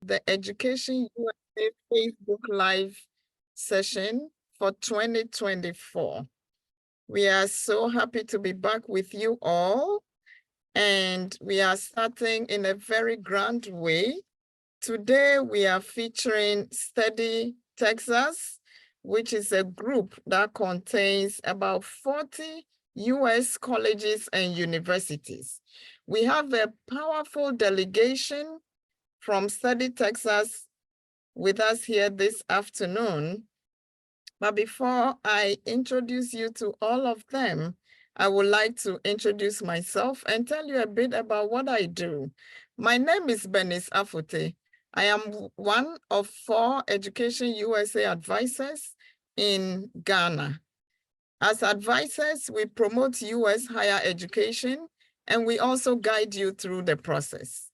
the Education USA Facebook Live session for 2024. We are so happy to be back with you all, and we are starting in a very grand way. Today, we are featuring Study Texas, which is a group that contains about 40 US colleges and universities. We have a powerful delegation from Study Texas with us here this afternoon. But before I introduce you to all of them, I would like to introduce myself and tell you a bit about what I do. My name is Bernice Afote. I am one of 4 Education USA advisors in Ghana. As advisors, we promote US higher education, and we also guide you through the process.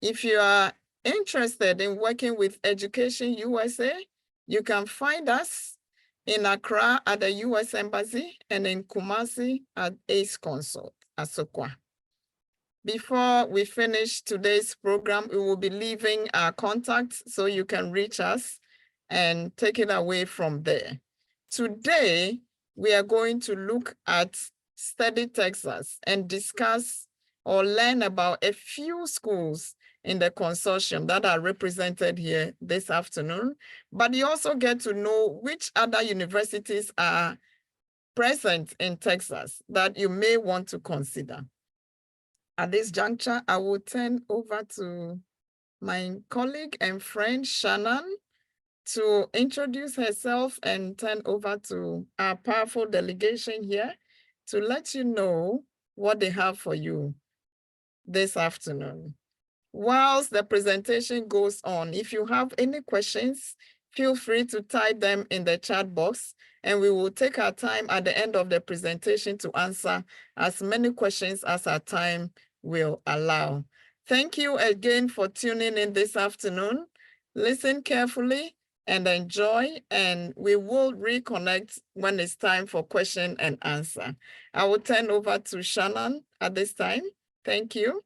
If you are interested in working with Education USA, you can find us in Accra at the US Embassy and in Kumasi at ACE Consult, Asokwa. Before we finish today's program, we will be leaving our contacts so you can reach us and take it away from there. Today, we are going to look at Study Texas and discuss or learn about a few schools in the consortium that are represented here this afternoon, but you also get to know which other universities are present in Texas that you may want to consider. At this juncture, I will turn over to my colleague and friend, Shannon, to introduce herself and turn over to our powerful delegation here to let you know what they have for you this afternoon. Whilst the presentation goes on, if you have any questions, feel free to type them in the chat box, and we will take our time at the end of the presentation to answer as many questions as our time will allow. Thank you again for tuning in this afternoon. Listen carefully and enjoy, and we will reconnect when it's time for question and answer. I will turn over to Shannon at this time. Thank you.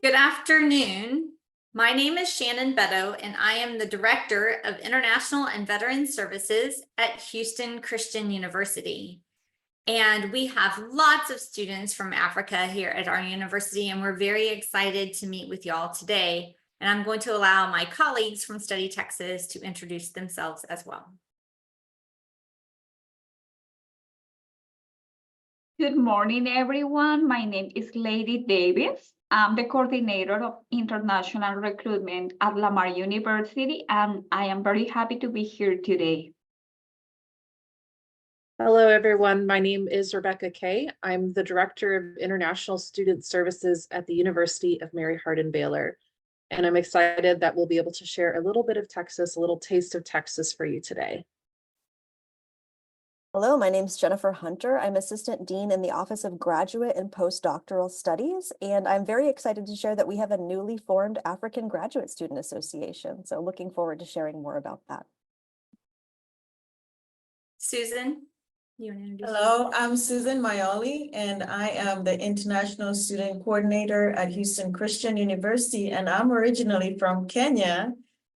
Good afternoon. My name is Shannon Beto, and I am the Director of International and Veteran Services at Houston Christian University. And we have lots of students from Africa here at our university, and we're very excited to meet with y'all today. And I'm going to allow my colleagues from Study Texas to introduce themselves as well. Good morning, everyone. My name is Lady Davis. I'm the coordinator of international recruitment at Lamar University, and I am very happy to be here today. Hello, everyone. My name is Rebecca Kay. I'm the Director of International Student Services at the University of Mary Hardin-Baylor. And I'm excited that we'll be able to share a little bit of Texas, a little taste of Texas for you today. Hello, my name is Jennifer Hunter. I'm Assistant Dean in the Office of Graduate and Postdoctoral Studies, and I'm very excited to share that we have a newly formed African Graduate Student Association. So looking forward to sharing more about that. Susan, you want to introduce Hello, I'm Susan Mayoli, and I am the International Student Coordinator at Houston Christian University, and I'm originally from Kenya.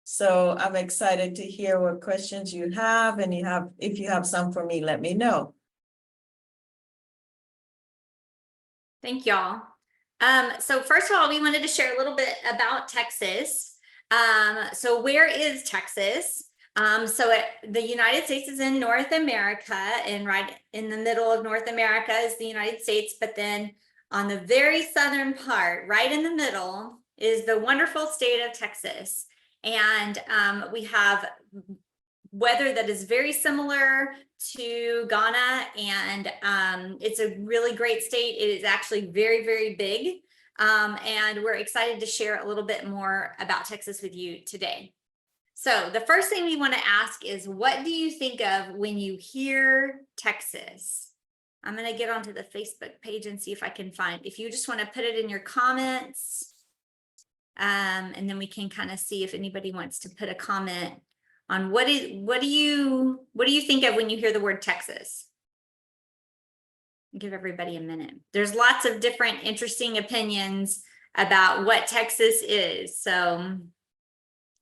So I'm excited to hear what questions you have, and if you have some for me, let me know. Thank y'all. So first of all, we wanted to share a little bit about Texas. So where is Texas? The United States is in North America, and right in the middle of North America is the United States. But then on the very southern part, right in the middle, is the wonderful state of Texas. And we have weather that is very similar to Ghana, and it's a really great state. It is actually very, very big. And we're excited to share a little bit more about Texas with you today. So the first thing we want to ask is, what do you think of when you hear Texas? I'm going to get onto the Facebook page and see if I can find, if you just want to put it in your comments, and then we can kind of see if anybody wants to put a comment on what do you think of when you hear the word Texas? Give everybody a minute. There's lots of different interesting opinions about what Texas is. So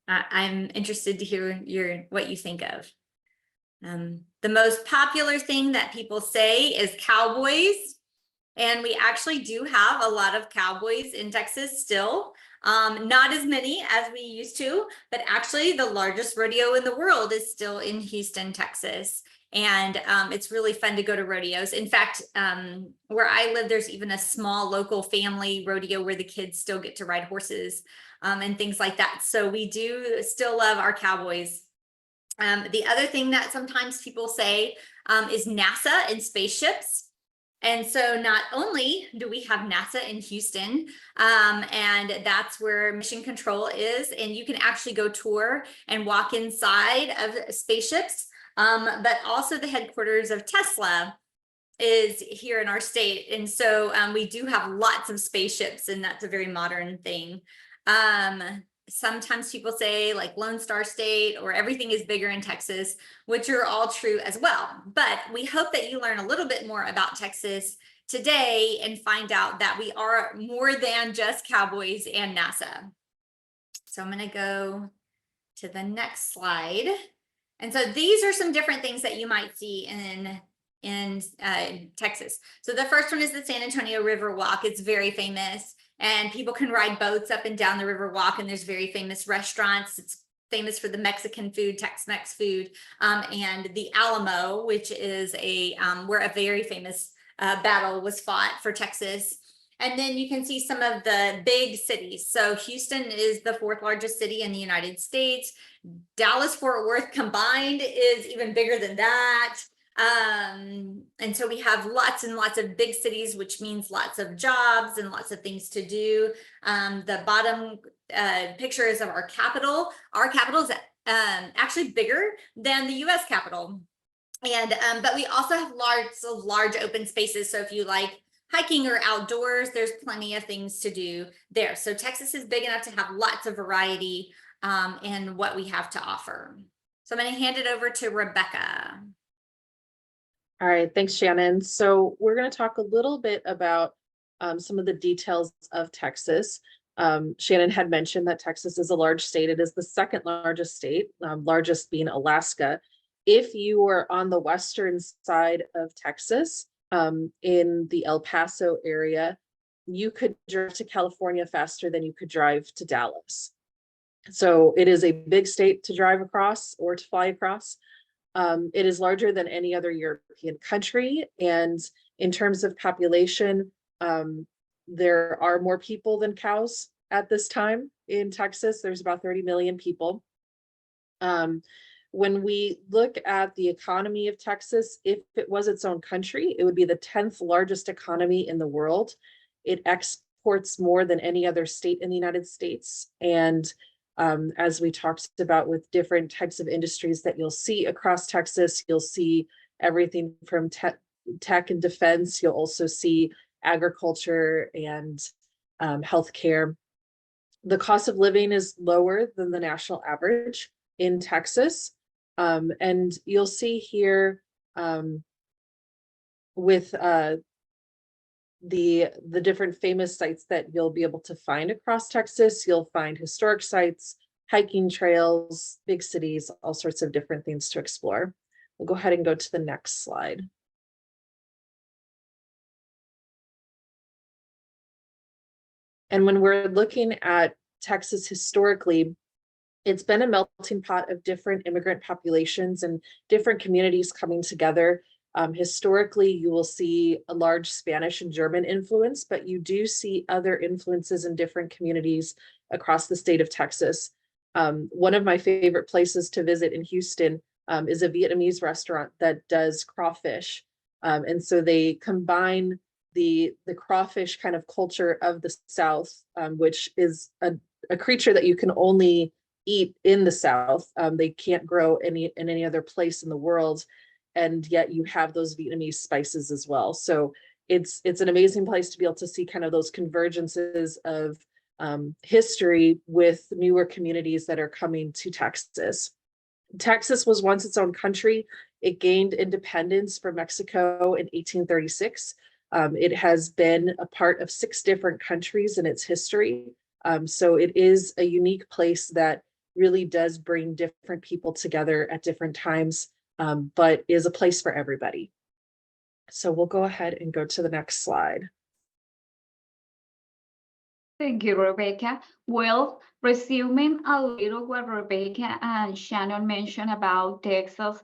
I'm interested to hear what you think of. The most popular thing that people say is cowboys. And we actually do have a lot of cowboys in Texas still. Not as many as we used to, but actually the largest rodeo in the world is still in Houston, Texas. And it's really fun to go to rodeos. In fact, where I live, there's even a small local family rodeo where the kids still get to ride horses and things like that. So we do still love our cowboys. The other thing that sometimes people say is NASA and spaceships. And so not only do we have NASA in Houston, and that's where Mission Control is, and you can actually go tour and walk inside of spaceships, but also the headquarters of Tesla is here in our state. And so we do have lots of spaceships, and that's a very modern thing. Sometimes people say like Lone Star State or everything is bigger in Texas, which are all true as well. But we hope that you learn a little bit more about Texas today and find out that we are more than just cowboys and NASA. So I'm going to go to the next slide. And so these are some different things that you might see in Texas. So the first one is the San Antonio River Walk. It's very famous. And people can ride boats up and down the river walk, and there's very famous restaurants. It's famous for the Mexican food, Tex-Mex food, and the Alamo, which is where a very famous battle was fought for Texas. And then you can see some of the big cities. So Houston is the 4th largest city in the United States. Dallas-Fort Worth combined is even bigger than that. And so we have lots and lots of big cities, which means lots of jobs and lots of things to do. The bottom picture is of our capital. Our capital is actually bigger than the US Capitol. And but we also have lots of large open spaces. So if you like hiking or outdoors, there's plenty of things to do there. So Texas is big enough to have lots of variety in what we have to offer. So I'm going to hand it over to Rebecca. All right, thanks, Shannon. So we're going to talk a little bit about some of the details of Texas. Shannon had mentioned that Texas is a large state. It is the 2nd largest state, largest being Alaska. If you are on the western side of Texas, in the El Paso area, you could drive to California faster than you could drive to Dallas. So it is a big state to drive across or to fly across. It is larger than any other European country. And in terms of population, there are more people than cows at this time in Texas. There's about 30 million people. When we look at the economy of Texas, if it was its own country, it would be the 10th largest economy in the world. It exports more than any other state in the United States. And as we talked about with different types of industries that you'll see across Texas, you'll see everything from tech and defense. You'll also see agriculture and healthcare. The cost of living is lower than the national average in Texas. And you'll see here with the different famous sites that you'll be able to find across Texas. You'll find historic sites, hiking trails, big cities, all sorts of different things to explore. We'll go ahead and go to the next slide. And when we're looking at Texas historically, it's been a melting pot of different immigrant populations and different communities coming together. Historically, you will see a large Spanish and German influence, but you do see other influences in different communities across the state of Texas. One of my favorite places to visit in Houston is a Vietnamese restaurant that does crawfish. And so they combine the crawfish kind of culture of the South, which is a creature that you can only eat in the South. They can't grow in any other place in the world. And yet you have those Vietnamese spices as well. So it's an amazing place to be able to see kind of those convergences of history with newer communities that are coming to Texas. Texas was once its own country. It gained independence from Mexico in 1836. It has been a part of 6 different countries in its history. So it is a unique place that really does bring different people together at different times, but is a place for everybody. So we'll go ahead and go to the next slide. Thank you, Rebecca. Well, resuming a little what Rebecca and Shannon mentioned about Texas,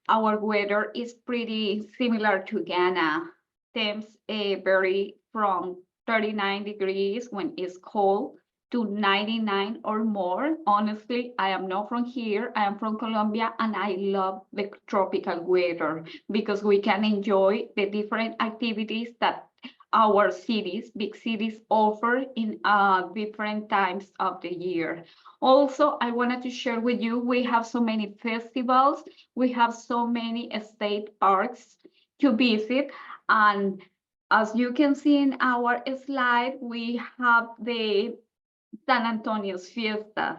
our weather is pretty similar to Ghana. Temps vary from 39 degrees when it's cold to 99 or more. Honestly, I am not from here. I am from Colombia, and I love the tropical weather because we can enjoy the different activities that our cities, big cities, offer in different times of the year. Also, I wanted to share with you, we have so many festivals, we have so many state parks to visit, and as you can see in our slide, we have the San Antonio's Fiestas,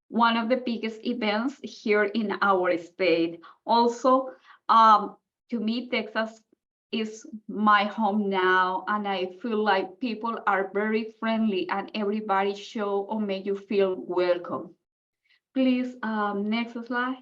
one of the biggest events here in our state. Also, to me, Texas is my home now, and I feel like people are very friendly and everybody show or make you feel welcome. Please, next slide.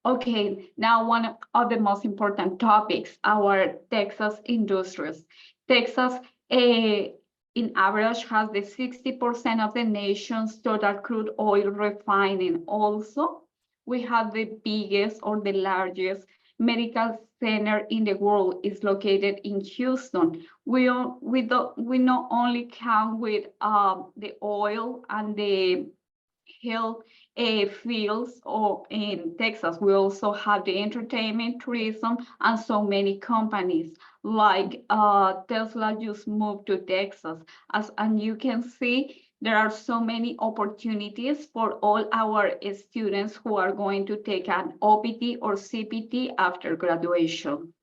Okay, now one of the most important topics, our Texas industries. Texas, in average, has the 60% of the nation's total crude oil refining. Also, we have the biggest or the largest medical center in the world is located in Houston. We not only count with the oil and the health fields or in Texas. We also have the entertainment, tourism, and so many companies like Tesla just moved to Texas. And you can see there are so many opportunities for all our students who are going to take an OPT or CPT after graduation.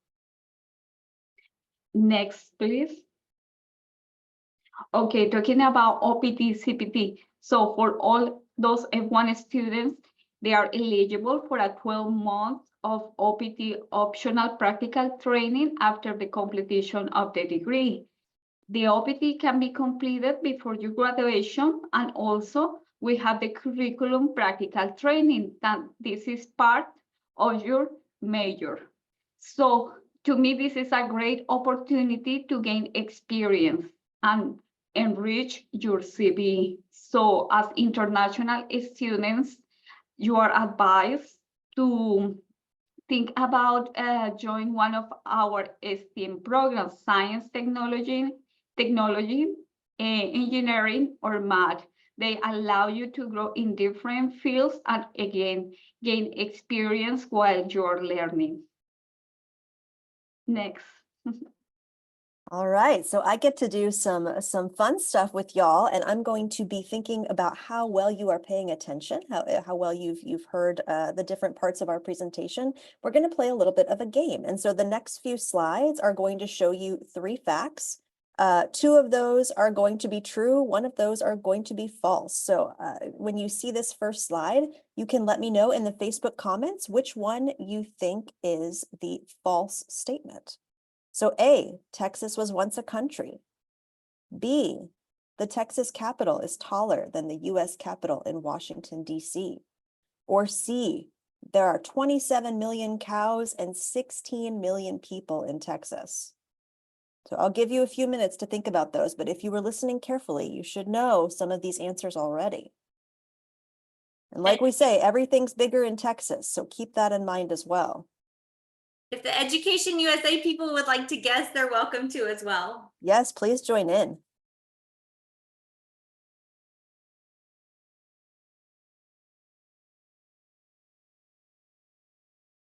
Next, please. Okay, talking about OPT, CPT. So for all those F1 students, they are eligible for a 12-month of OPT optional practical training after the completion of the degree. The OPT can be completed before your graduation, and also we have the curriculum practical training, that this is part of your major. So to me, this is a great opportunity to gain experience and enrich your CV. So as international students, you are advised to think about join one of our STEM programs, science, technology, engineering, or math. They allow you to grow in different fields and again, gain experience while you're learning. Next. All right, so I get to do some fun stuff with y'all, and I'm going to be thinking about how well you are paying attention, how well you've heard the different parts of our presentation. We're going to play a little bit of a game, and so the next few slides are going to show you 3 facts. 2 of those are going to be true, 1 of those are going to be false. So when you see this first slide, you can let me know in the Facebook comments which one you think is the false statement. So A, Texas was once a country. B, the Texas Capitol is taller than the US Capitol in Washington, D.C. Or C, there are 27 million cows and 16 million people in Texas. So I'll give you a few minutes to think about those, but if you were listening carefully, you should know some of these answers already. And like we say, everything's bigger in Texas, so keep that in mind as well. If the Education USA people would like to guess, they're welcome to as well. Yes, please join in.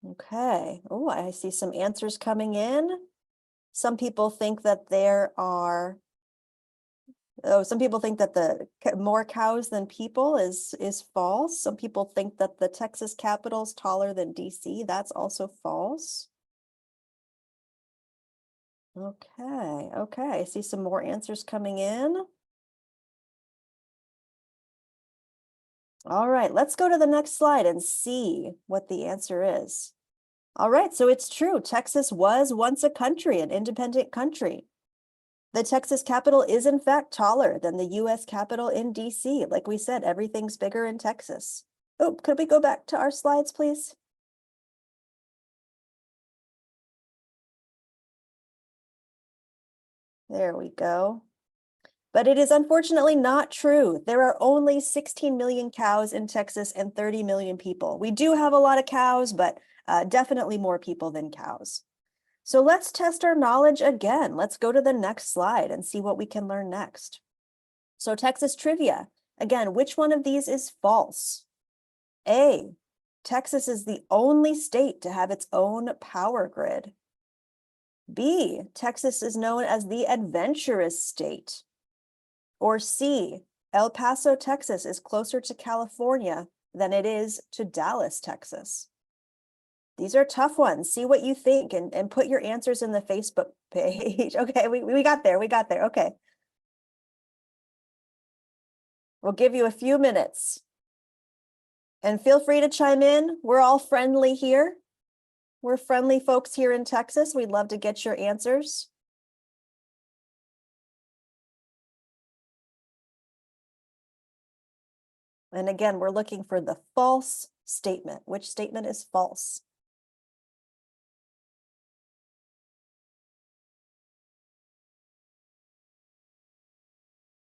Okay. Oh, I see some answers coming in. Some people think that there are, some people think that the more cows than people is false. Some people think that the Texas Capitol is taller than DC. That's also false. Okay, I see some more answers coming in. All right, let's go to the next slide and see what the answer is. All right, so it's true. Texas was once a country, an independent country. The Texas Capitol is in fact taller than the US Capitol in DC. Like we said, everything's bigger in Texas. Oh, could we go back to our slides, please? There we go. But it is unfortunately not true. There are only 16 million cows in Texas and 30 million people. We do have a lot of cows, but definitely more people than cows. So let's test our knowledge again. Let's go to the next slide and see what we can learn next. So Texas trivia. Again, which one of these is false? A, Texas is the only state to have its own power grid. B, Texas is known as the adventurous state. Or C, El Paso, Texas is closer to California than it is to Dallas, Texas. These are tough ones. See what you think and put your answers in the Facebook page. Okay, we got there, okay. We'll give you a few minutes. And feel free to chime in. We're all friendly here. We're friendly folks here in Texas. We'd love to get your answers. And again, we're looking for the false statement. Which statement is false?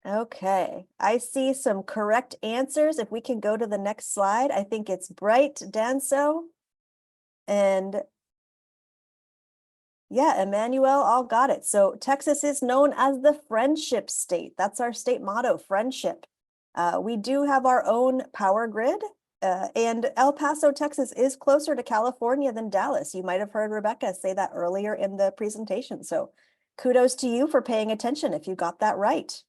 Okay, I see some correct answers. If we can go to the next slide, I think it's Bright Danso. And yeah, Emmanuel all got it. So Texas is known as the friendship state. That's our state motto, friendship. We do have our own power grid, and El Paso, Texas is closer to California than Dallas. You might have heard Rebecca say that earlier in the presentation. So kudos to you for paying attention if you got that right.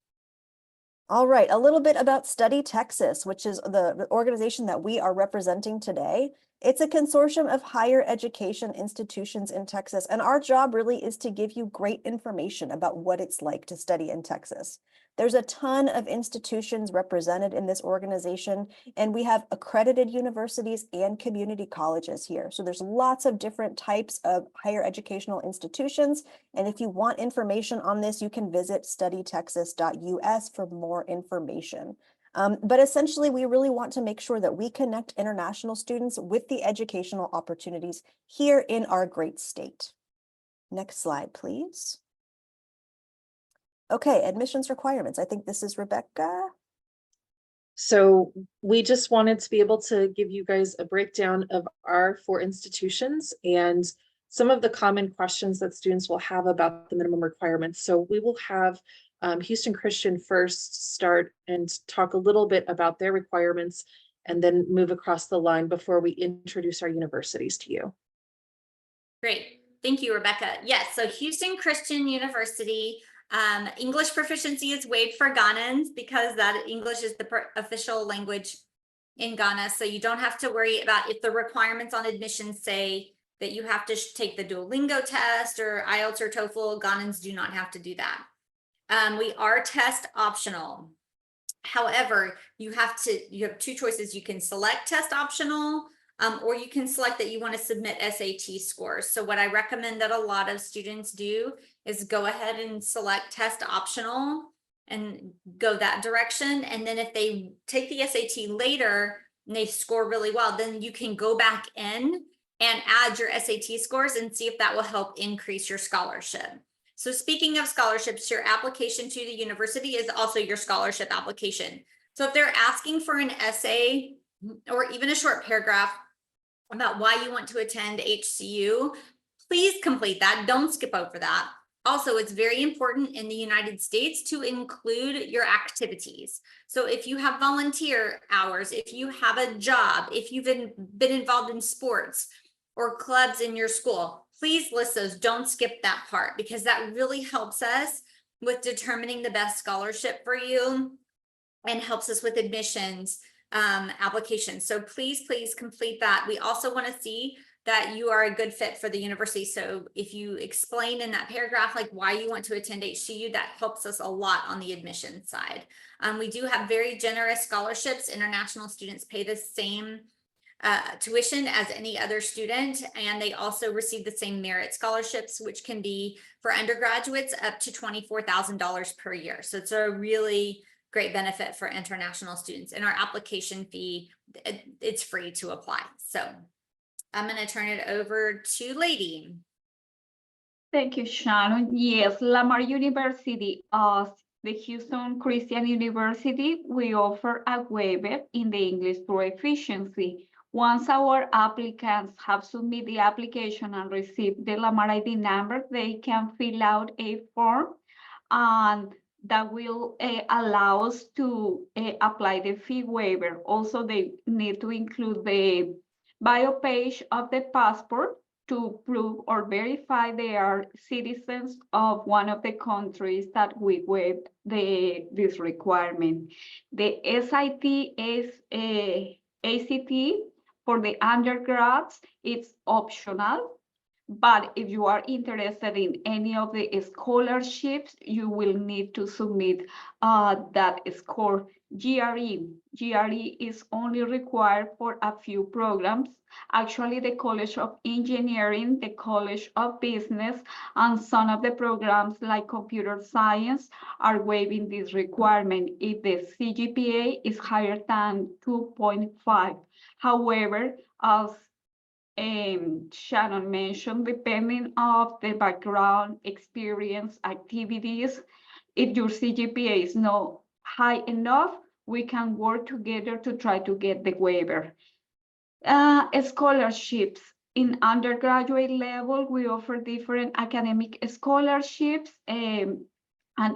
All right, a little bit about Study Texas, which is the organization that we are representing today. It's a consortium of higher education institutions in Texas, and our job really is to give you great information about what it's like to study in Texas. There's a ton of institutions represented in this organization, and we have accredited universities and community colleges here. So there's lots of different types of higher educational institutions. And if you want information on this, you can visit studytexas.us for more information. But essentially, we really want to make sure that we connect international students with the educational opportunities here in our great state. Next slide, please. Okay, admissions requirements. I think this is Rebecca. So we just wanted to be able to give you guys a breakdown of our 4 institutions and some of the common questions that students will have about the minimum requirements. So we will have Houston Christian first start and talk a little bit about their requirements and then move across the line before we introduce our universities to you. Great. Thank you, Rebecca. Yes, so Houston Christian University, English proficiency is waived for Ghanaians because that English is the official language in Ghana. So you don't have to worry about if the requirements on admission say that you have to take the Duolingo test or IELTS or TOEFL. Ghanaians do not have to do that. We are test optional. However, you have 2 choices. You can select test optional, or you can select that you want to submit SAT scores. So what I recommend that a lot of students do is go ahead and select test optional and go that direction. And then if they take the SAT later and they score really well, then you can go back in and add your SAT scores and see if that will help increase your scholarship. So speaking of scholarships, your application to the university is also your scholarship application. So if they're asking for an essay or even a short paragraph about why you want to attend HCU, please complete that. Don't skip over that. Also, it's very important in the United States to include your activities. So if you have volunteer hours, if you have a job, if you've been involved in sports or clubs in your school, please list those. Don't skip that part because that really helps us with determining the best scholarship for you and helps us with admissions applications. So please complete that. We also want to see that you are a good fit for the university. So if you explain in that paragraph like why you want to attend HCU, that helps us a lot on the admission side. We do have very generous scholarships. International students pay the same tuition as any other student, and they also receive the same merit scholarships, which can be for undergraduates up to $24,000 per year. So it's a really great benefit for international students. And our application fee, it's free to apply. So I'm going to turn it over to Lady. Thank you, Shannon. Yes, Lamar University, as the Houston Christian University, we offer a waiver in the English proficiency. Once our applicants have submitted the application and received the Lamar ID number, they can fill out a form, and that will allow us to apply the fee waiver. Also, they need to include the bio page of the passport to prove or verify they are citizens of one of the countries that we waived this requirement. The SIT is ACT for the undergrads, it's optional. But if you are interested in any of the scholarships, you will need to submit that score. GRE is only required for a few programs. Actually, the College of Engineering, the College of Business, and some of the programs like computer science are waiving this requirement if the CGPA is higher than 2.5. However, as Shannon mentioned, depending on the background, experience, activities, if your CGPA is not high enough, we can work together to try to get the waiver. Scholarships. In undergraduate level, we offer different academic scholarships, and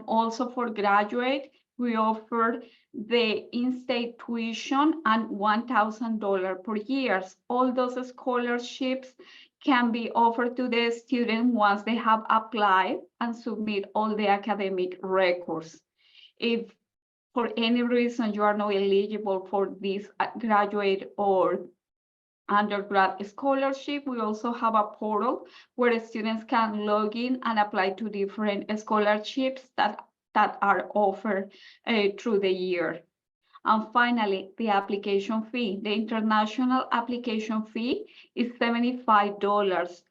also for graduate, we offer the in-state tuition and $1,000 per year. All those scholarships can be offered to the student once they have applied and submit all the academic records. If for any reason you are not eligible for this graduate or undergrad scholarship, we also have a portal where students can log in and apply to different scholarships that are offered through the year. And finally, the application fee. The international application fee is $75.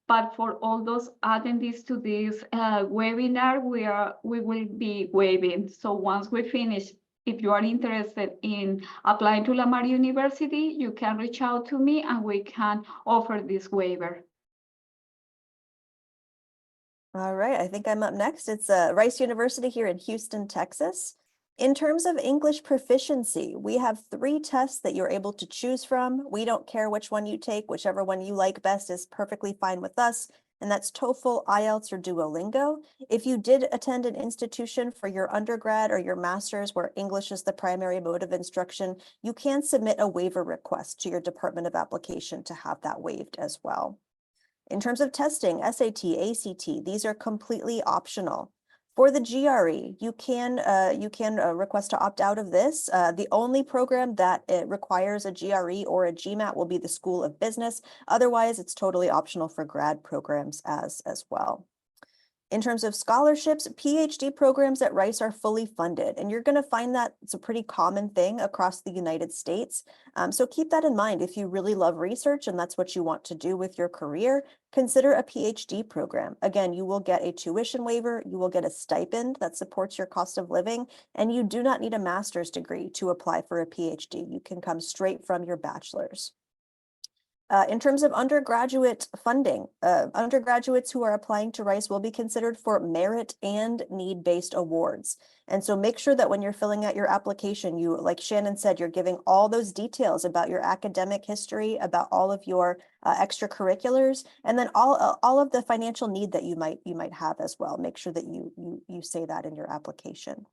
But for all those attendees to this webinar, we will be waiving. So once we finish, if you are interested in applying to Lamar University, you can reach out to me and we can offer this waiver. All right, I think I'm up next. It's Rice University here in Houston, Texas. In terms of English proficiency, we have 3 tests that you're able to choose from. We don't care which one you take, whichever one you like best is perfectly fine with us. And that's TOEFL, IELTS, or Duolingo. If you did attend an institution for your undergrad or your master's where English is the primary mode of instruction, you can submit a waiver request to your Department of Application to have that waived as well. In terms of testing, SAT, ACT, these are completely optional. For the GRE, you can request to opt out of this. The only program that requires a GRE or a GMAT will be the School of Business. Otherwise, it's totally optional for grad programs as well. In terms of scholarships, PhD programs at Rice are fully funded, and you're going to find that it's a pretty common thing across the United States. So keep that in mind. If you really love research and that's what you want to do with your career, consider a PhD program. Again, you will get a tuition waiver, you will get a stipend that supports your cost of living, and you do not need a master's degree to apply for a PhD. You can come straight from your bachelor's. In terms of undergraduate funding, undergraduates who are applying to Rice will be considered for merit and need-based awards. And so make sure that when you're filling out your application, you, like Shannon said, you're giving all those details about your academic history, about all of your extracurriculars, and then all of the financial need that you might have as well. Make sure that you say that in your application.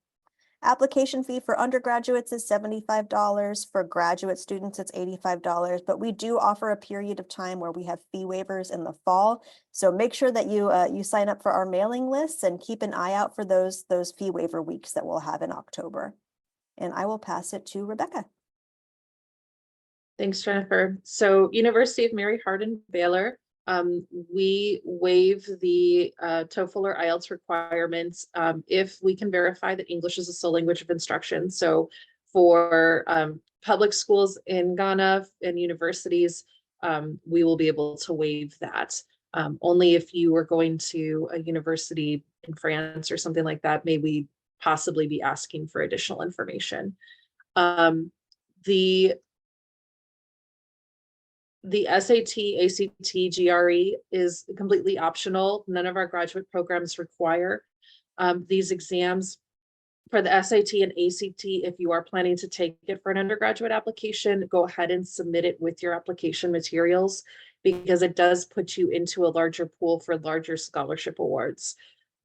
Application fee for undergraduates is $75. For graduate students, it's $85. But we do offer a period of time where we have fee waivers in the fall. So make sure that you sign up for our mailing lists and keep an eye out for those fee waiver weeks that we'll have in October. And I will pass it to Rebecca. Thanks, Jennifer. So University of Mary Hardin-Baylor, we waive the TOEFL or IELTS requirements if we can verify that English is a sole language of instruction. So for public schools in Ghana and universities, we will be able to waive that. Only if you are going to a university in France or something like that, may we possibly be asking for additional information. The SAT, ACT, GRE is completely optional. None of our graduate programs require these exams. For the SAT and ACT, if you are planning to take it for an undergraduate application, go ahead and submit it with your application materials, because it does put you into a larger pool for larger scholarship awards.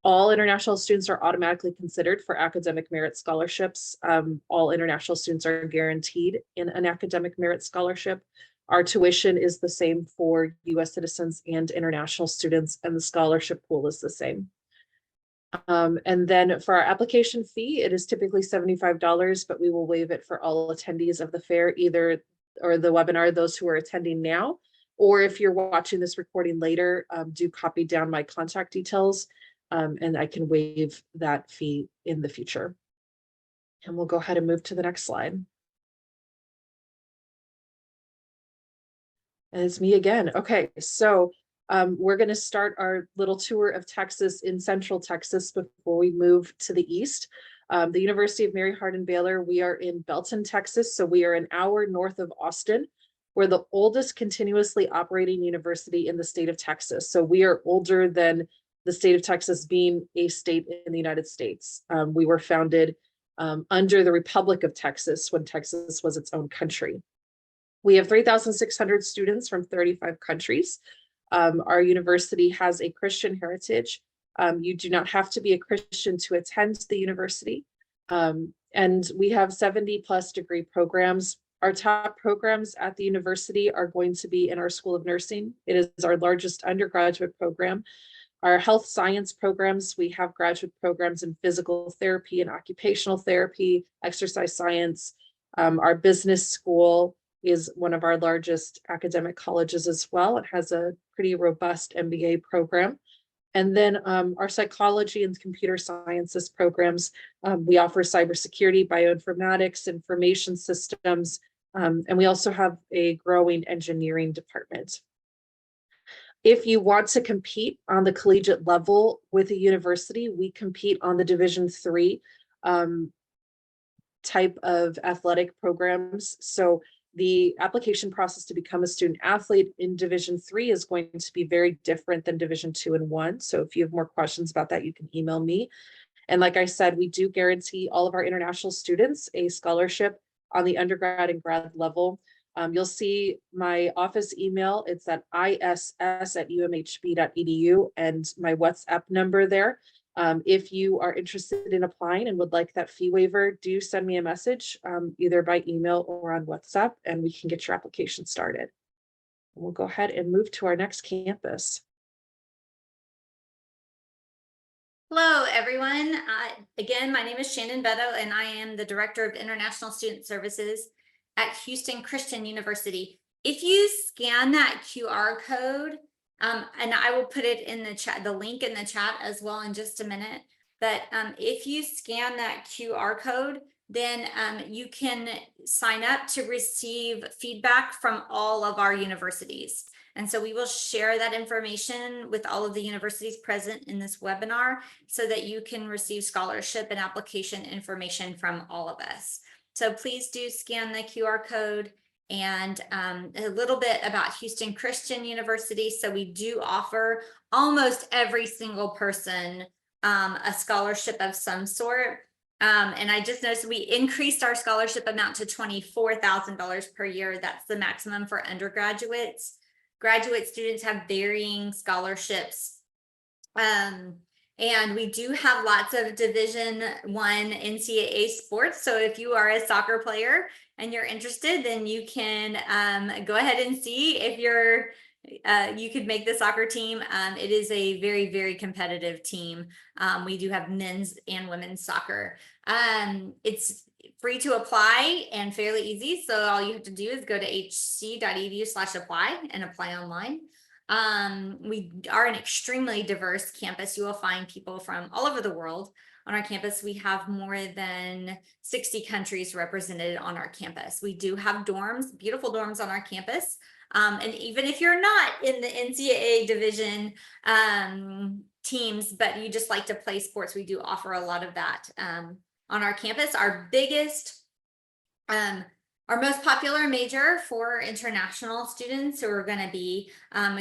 All international students are automatically considered for academic merit scholarships. All international students are guaranteed in an academic merit scholarship. Our tuition is the same for US citizens and international students, and the scholarship pool is the same. And then for our application fee, it is typically $75, but we will waive it for all attendees of the fair, or the webinar, those who are attending now, or if you're watching this recording later, do copy down my contact details, and I can waive that fee in the future. And we'll go ahead and move to the next slide. And it's me again. Okay, so we're going to start our little tour of Texas in Central Texas before we move to the east. The University of Mary Hardin-Baylor, we are in Belton, Texas, so we are an hour north of Austin. We're the oldest continuously operating university in the state of Texas. So we are older than the state of Texas being a state in the United States. We were founded under the Republic of Texas when Texas was its own country. We have 3,600 students from 35 countries. Our university has a Christian heritage. You do not have to be a Christian to attend the university. And we have 70+ degree programs. Our top programs at the university are going to be in our School of Nursing. It is our largest undergraduate program. Our health science programs, we have graduate programs in physical therapy and occupational therapy, exercise science. Our business school is one of our largest academic colleges as well. It has a pretty robust MBA program. And then our psychology and computer sciences programs, we offer cybersecurity, bioinformatics, information systems, and we also have a growing engineering department. If you want to compete on the collegiate level with a university, we compete on the Division III type of athletic programs. So the application process to become a student athlete in Division III is going to be very different than Division II and I. So if you have more questions about that, you can email me. And like I said, we do guarantee all of our international students a scholarship on the undergrad and grad level. You'll see my office email. It's at iss@umhb.edu, and my WhatsApp number there. If you are interested in applying and would like that fee waiver, do send me a message either by email or on WhatsApp, and we can get your application started. We'll go ahead and move to our next campus. Hello, everyone. Again, my name is Shannon Beto, and I am the Director of International Student Services at Houston Christian University. If you scan that QR code, and I will put it in the chat, the link in the chat as well in just a minute, but if you scan that QR code, then you can sign up to receive feedback from all of our universities. And so we will share that information with all of the universities present in this webinar so that you can receive scholarship and application information from all of us. So please do scan the QR code. And a little bit about Houston Christian University. So we do offer almost every single person a scholarship of some sort. And I just noticed we increased our scholarship amount to $24,000 per year. That's the maximum for undergraduates. Graduate students have varying scholarships. And we do have lots of Division I NCAA sports. So if you are a soccer player and you're interested, then you can go ahead and see if you could make the soccer team. It is a very, very competitive team. We do have men's and women's soccer. It's free to apply and fairly easy. So all you have to do is go to hc.edu/apply and apply online. We are an extremely diverse campus. You will find people from all over the world. on our campus. We have more than 60 countries represented on our campus. We do have dorms, beautiful dorms on our campus. And even if you're not in the NCAA division teams, but you just like to play sports, we do offer a lot of that on our campus. Our most popular major for international students who are going to be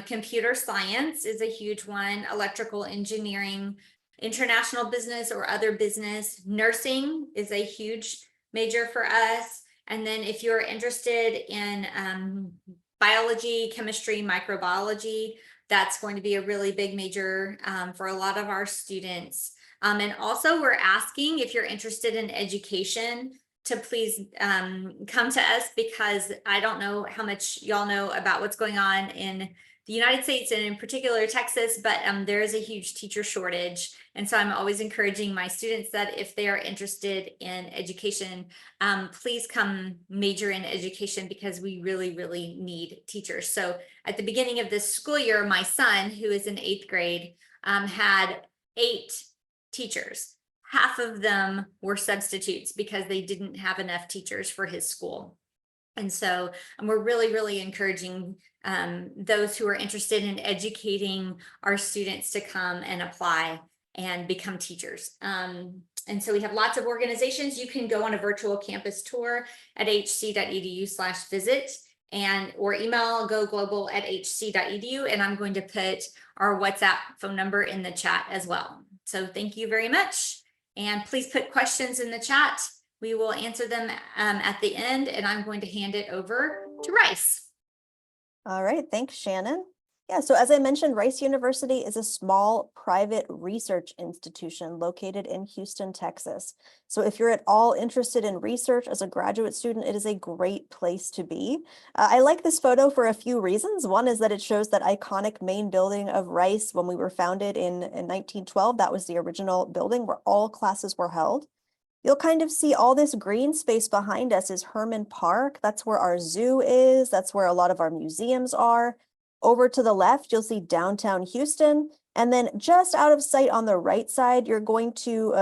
computer science is a huge one, electrical engineering, international business or other business. Nursing is a huge major for us. And then if you're interested in biology, chemistry, microbiology, that's going to be a really big major for a lot of our students. And also we're asking if you're interested in education to please come to us, because I don't know how much y'all know about what's going on in the United States and in particular Texas, but there is a huge teacher shortage. And so I'm always encouraging my students that if they are interested in education, please come major in education, because we really, really need teachers. So at the beginning of this school year, my son, who is in 8th grade, had 8 teachers. Half of them were substitutes because they didn't have enough teachers for his school. And so we're really, really encouraging those who are interested in educating our students to come and apply and become teachers. And so we have lots of organizations. You can go on a virtual campus tour at hc.edu/visit or email goglobal@hc.edu. And I'm going to put our WhatsApp phone number in the chat as well. So thank you very much. And please put questions in the chat. We will answer them at the end, and I'm going to hand it over to Rice. All right, thanks, Shannon. Yeah, so as I mentioned, Rice University is a small private research institution located in Houston, Texas. So if you're at all interested in research as a graduate student, it is a great place to be. I like this photo for a few reasons. One is that it shows that iconic main building of Rice when we were founded in 1912. That was the original building where all classes were held. You'll kind of see all this green space behind us is Herman Park. That's where our zoo is. That's where a lot of our museums are. Over to the left, you'll see downtown Houston. And then just out of sight on the right side, you're going to,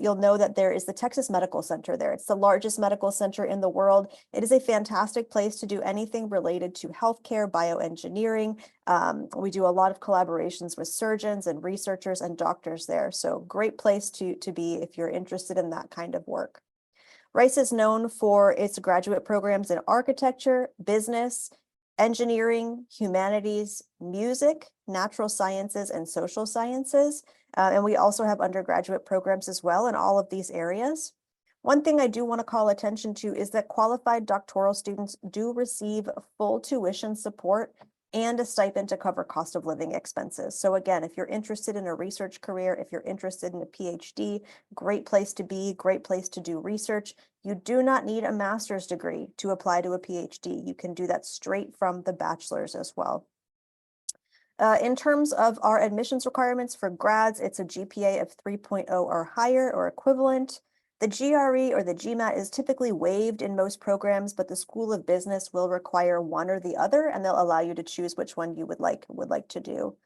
you'll know that there is the Texas Medical Center there. It's the largest medical center in the world. It is a fantastic place to do anything related to healthcare, bioengineering. We do a lot of collaborations with surgeons and researchers and doctors there. So great place to be if you're interested in that kind of work. Rice is known for its graduate programs in architecture, business, engineering, humanities, music, natural sciences, and social sciences. And we also have undergraduate programs as well in all of these areas. One thing I do want to call attention to is that qualified doctoral students do receive full tuition support and a stipend to cover cost of living expenses. So again, if you're interested in a research career, if you're interested in a PhD, great place to be, great place to do research. You do not need a master's degree to apply to a PhD. You can do that straight from the bachelor's as well. In terms of our admissions requirements for grads, it's a GPA of 3.0 or higher or equivalent. The GRE or the GMAT is typically waived in most programs, but the School of Business will require one or the other, and they'll allow you to choose which one you would like to do.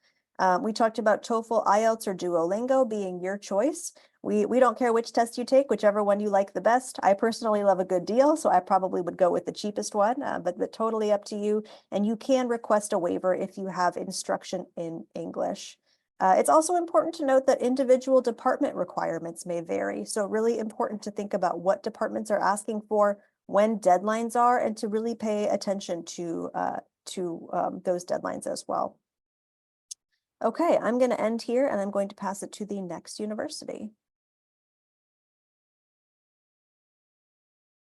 We talked about TOEFL, IELTS, or Duolingo being your choice. We don't care which test you take, whichever one you like the best. I personally love a good deal, so I probably would go with the cheapest one, but totally up to you. And you can request a waiver if you have instruction in English. It's also important to note that individual department requirements may vary. So really important to think about what departments are asking for, when deadlines are, and to really pay attention to those deadlines as well. Okay, I'm going to end here and I'm going to pass it to the next university.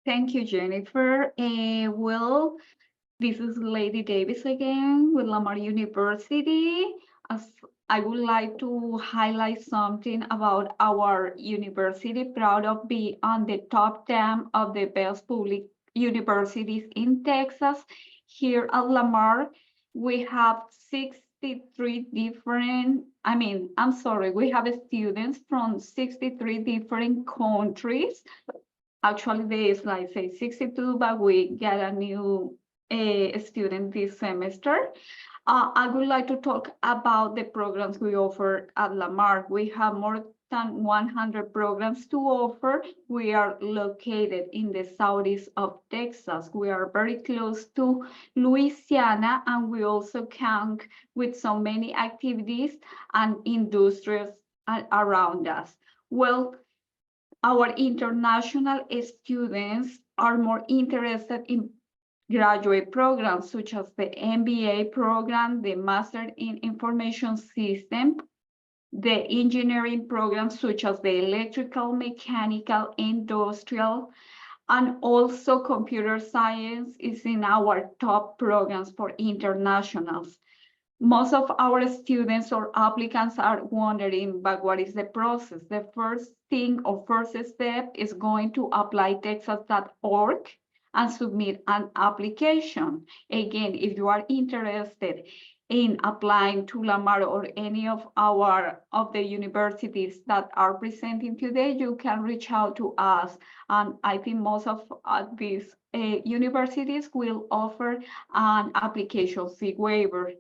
Thank you, Jennifer. Well, this is Lady Davis again with Lamar University. As I would like to highlight something about our university, proud of being on the top 10 of the best public universities in Texas. Here at Lamar, we have 63 different, we have students from 63 different countries. Actually, the slide says 62, but we get a new student this semester. I would like to talk about the programs we offer at Lamar. We have more than 100 programs to offer. We are located in the southeast of Texas. We are very close to Louisiana, and we also count with so many activities and industries around us. Well, our international students are more interested in graduate programs such as the MBA program, the Master in Information System, the engineering programs such as the electrical, mechanical, industrial, and also computer science is in our top programs for internationals. Most of our students or applicants are wondering, but what is the process? The first thing or first step is going to applytexas.org and submit an application. Again, if you are interested in applying to Lamar or any of the universities that are presenting today, you can reach out to us. And I think most of these universities will offer an application fee waiver.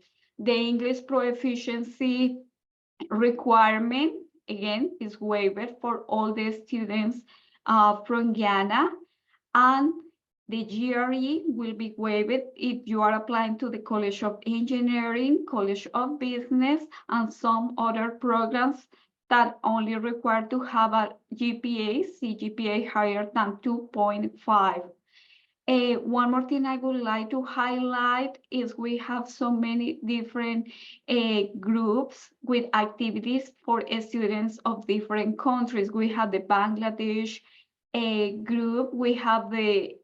The English proficiency requirement, again, is waived for all the students from Ghana, and the GRE will be waived if you are applying to the College of Engineering, College of Business, and some other programs that only require to have a CGPA higher than 2.5. One more thing I would like to highlight is we have so many different groups with activities for students of different countries. We have the Bangladesh group, we have the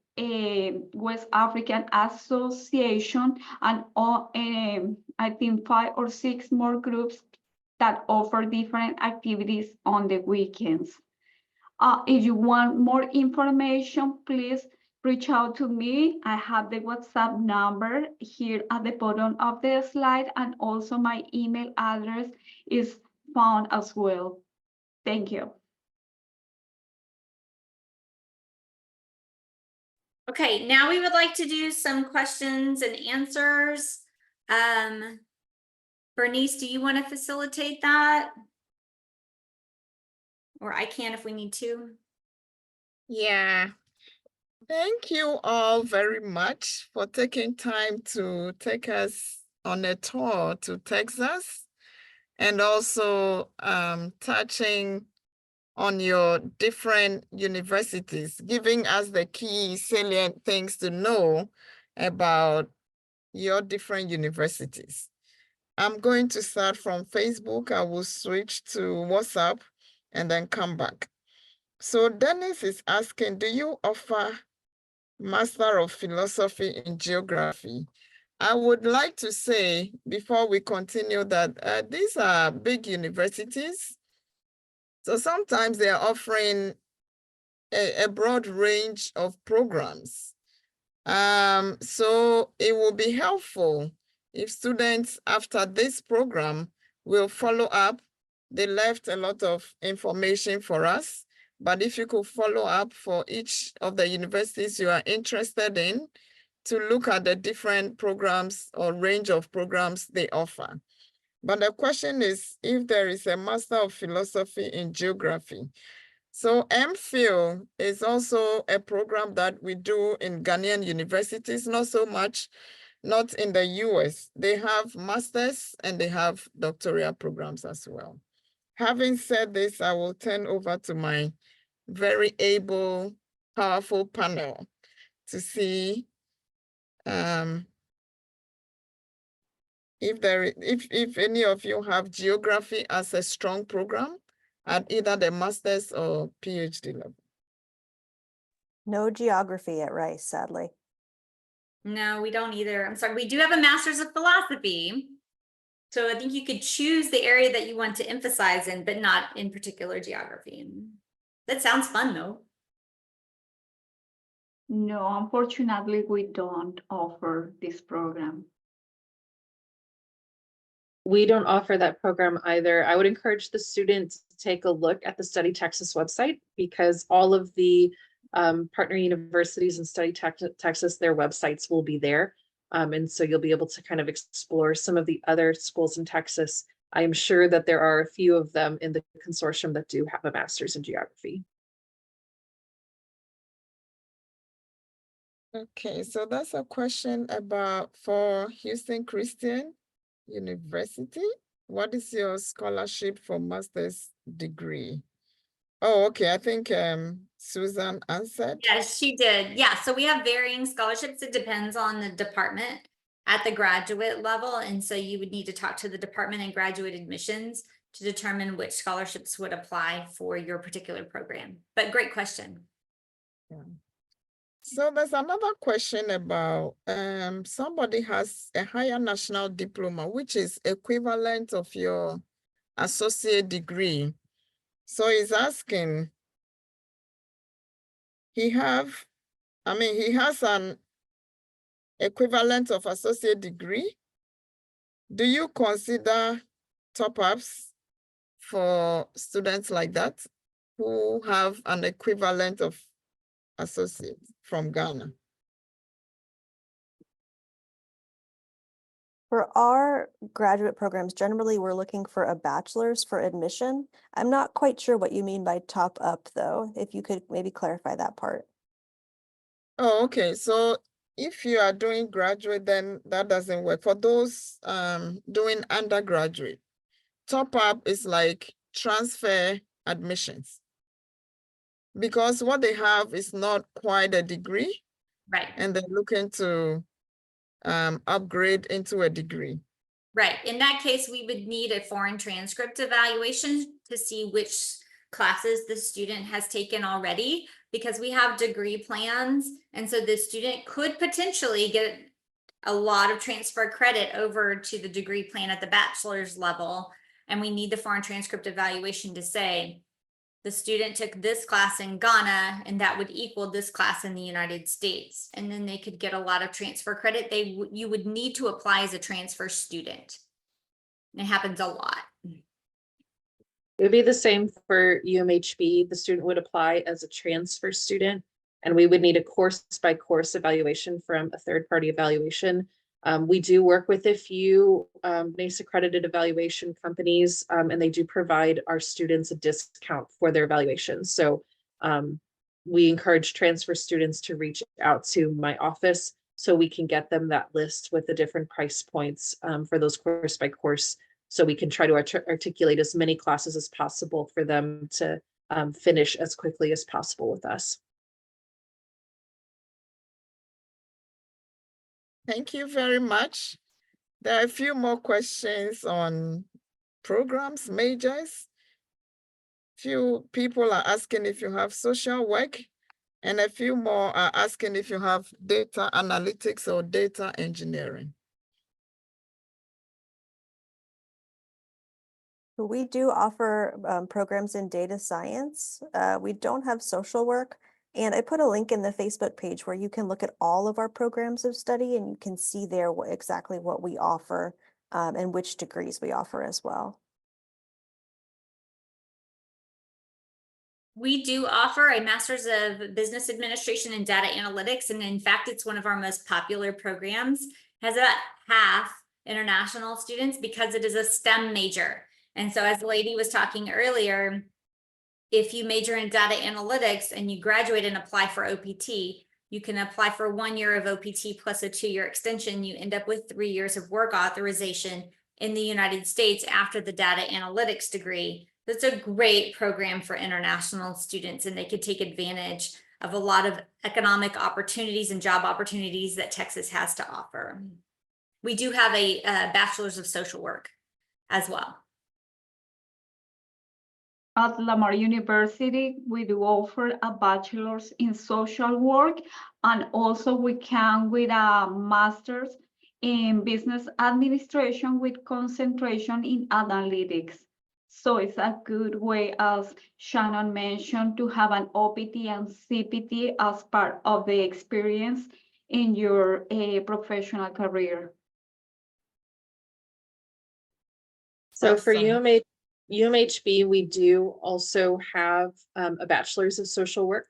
West African Association, and I think 5 or 6 more groups that offer different activities on the weekends. If you want more information, please reach out to me. I have the WhatsApp number here at the bottom of the slide, and also my email address is found as well. Thank you. Okay, now we would like to do some questions and answers. Bernice, do you want to facilitate that? Or I can if we need to. Yeah. Thank you all very much for taking time to take us on a tour to Texas, and also touching on your different universities, giving us the key salient things to know about your different universities. I'm going to start from Facebook. I will switch to WhatsApp and then come back. So Dennis is asking, do you offer Master of Philosophy in Geography? I would like to say before we continue that these are big universities. So sometimes they are offering a broad range of programs. So it will be helpful if students after this program will follow up. They left a lot of information for us, but if you could follow up for each of the universities you are interested in to look at the different programs or range of programs they offer. But the question is if there is a Master of Philosophy in Geography. So MPhil is also a program that we do in Ghanaian universities, not so much, not in the US. They have masters and they have doctoral programs as well. Having said this, I will turn over to my very able, powerful panel to see if any of you have geography as a strong program at either the master's or PhD level. No geography at Rice, sadly. No, we don't either. I'm sorry. We do have a Master's of Philosophy. So I think you could choose the area that you want to emphasize in, but not in particular geography. That sounds fun though. No, unfortunately, we don't offer this program. We don't offer that program either. I would encourage the students to take a look at the Study Texas website, because all of the partner universities and Study Texas, their websites will be there. And so you'll be able to kind of explore some of the other schools in Texas I'm sure that there are a few of them in the consortium that do have a master's in geography. Okay, so that's a question about for Houston Christian University. What is your scholarship for master's degree? Oh, okay. I think Susan answered. Yes, she did. Yeah, so we have varying scholarships. It depends on the department at the graduate level. And so you would need to talk to the department and graduate admissions to determine which scholarships would apply for your particular program. But great question. Yeah. So there's another question about somebody has a higher national diploma, which is equivalent of your associate degree. So he's asking, he has an equivalent of associate degree. Do you consider top-ups for students like that who have an equivalent of associate from Ghana? For our graduate programs, generally, we're looking for a bachelor's for admission. I'm not quite sure what you mean by top up, though, if you could maybe clarify that part. Oh, okay. So if you are doing graduate, then that doesn't work. For those doing undergraduate, top up is like transfer admissions. Because what they have is not quite a degree, Right. and they're looking to upgrade into a degree. Right. In that case, we would need a foreign transcript evaluation to see which classes the student has taken already, because we have degree plans. And so the student could potentially get a lot of transfer credit over to the degree plan at the bachelor's level. And we need the foreign transcript evaluation to say, the student took this class in Ghana, and that would equal this class in the United States. And then they could get a lot of transfer credit. You would need to apply as a transfer student. It happens a lot. It would be the same for UMHB. The student would apply as a transfer student, and we would need a course by course evaluation from a third-party evaluation. We do work with a few NACE accredited evaluation companies, and they do provide our students a discount for their evaluations. So we encourage transfer students to reach out to my office so we can get them that list with the different price points for those course by course, so we can try to articulate as many classes as possible for them to finish as quickly as possible with us. Thank you very much. There are a few more questions on programs, majors. Few people are asking if you have social work, and a few more are asking if you have data analytics or data engineering. We do offer programs in data science. We don't have social work. And I put a link in the Facebook page where you can look at all of our programs of study, and you can see there exactly what we offer and which degrees we offer as well. We do offer a Master's of Business Administration and Data Analytics. And in fact, it's one of our most popular programs. It has about half international students because it is a STEM major. And so as the lady was talking earlier, if you major in data analytics and you graduate and apply for OPT, you can apply for 1 year of OPT plus a 2-year extension. You end up with 3 years of work authorization in the United States after the data analytics degree. That's a great program for international students, and they could take advantage of a lot of economic opportunities and job opportunities that Texas has to offer. We do have a bachelor's of social work as well. At Lamar University, we do offer a bachelor's in social work, and also we can with a master's in business administration with concentration in analytics. So it's a good way, as Shannon mentioned, to have an OPT and CPT as part of the experience in your professional career. So for Awesome. UMHB, we do also have a bachelor's of social work.